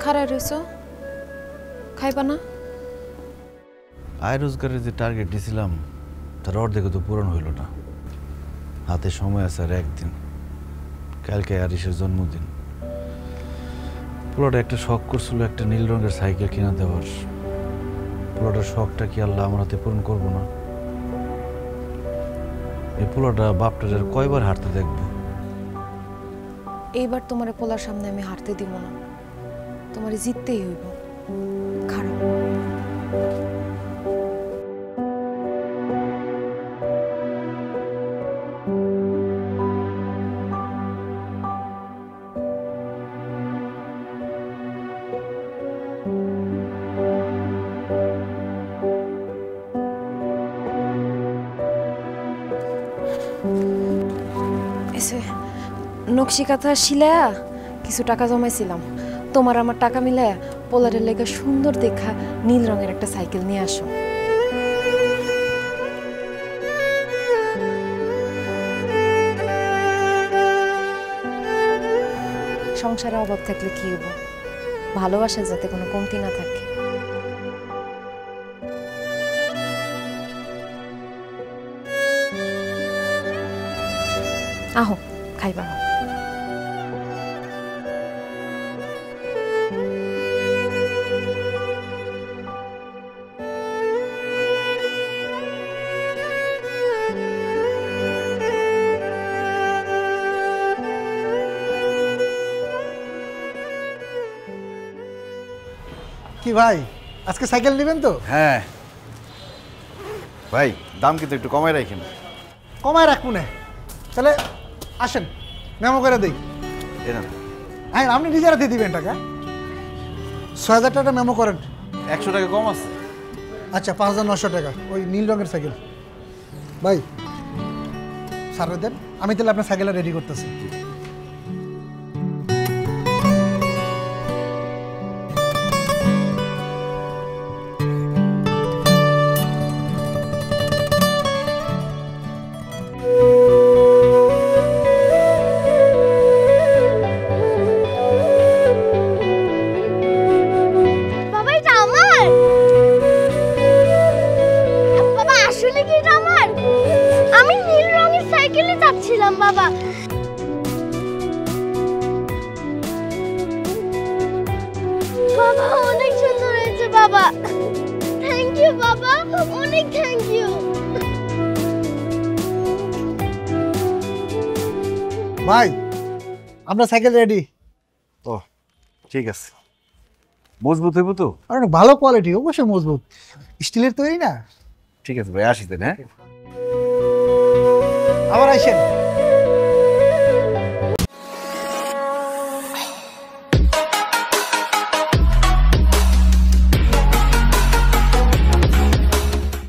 খাড়ায় রইছো খাইবা না? আয় রোজগারের যে টার্গেট দিয়েছিলাম তার অর্ধেক তো পূরণ হইল না। হাতে সময় আছে আর একদিন, কালকে আরিসের জন্মদিন। পুরোটা একটা শখ করছিল একটা নীল রঙের সাইকেল কিনা দেওয়ার। পুরোটার শখটা কি আল্লাহ আমার হাতে পূরণ করবো না? এই পুরোটা বাপটার কয়বার হাঁটতে দেখবো? এইবার তোমার পোলার সামনে আমি হারতে দিব না, তোমার জিততেই হইব। খারাপ এসে নকশি কাঁথা শিলায়া কিছু টাকা জমাইছিলাম, তোমার আমার টাকা মিলায়া পোলারের লেগে সুন্দর দেখা নীল রঙের একটা সাইকেল নিয়ে আসো। সংসারে অভাব থাকলে কি হবো, ভালোবাসা যাতে কোনো কমতি না থাকে। আহো খাইবা। কি ভাই আজকে সাইকেল নেবেন তো? হ্যাঁ ভাই, দাম কিন্তু একটু কমাই রাখেন। কমায় রাখবো না, তাহলে আসেন মেমো করে দিই। হ্যাঁ আপনি নিজেরা দিয়ে দিবেন টাকা। ৬,০০০ টাকা মেমো করেন। ১০০ টাকা কম আছে। আচ্ছা ৫,৯০০ টাকা ওই নীল রঙের সাইকেল। ভাই সারে দেন, আমি তাহলে আপনার সাইকেলটা রেডি করতেছি। বাবা বাবা অনেক সুন্দর হয়েছে বাবা, থ্যাংক ইউ বাবা, অনেক থ্যাংক ইউ। ভাই আপনার সাইকেল রেডি। ও ঠিক আছে, মজবুত হইব তো? আর অনেক ভালো কোয়ালিটি, অবশ্যই মজবুত, স্টিলের তৈরি না। ঠিক আছে ভাই, আসি দেন। হ্যাঁ আবার আইসেন।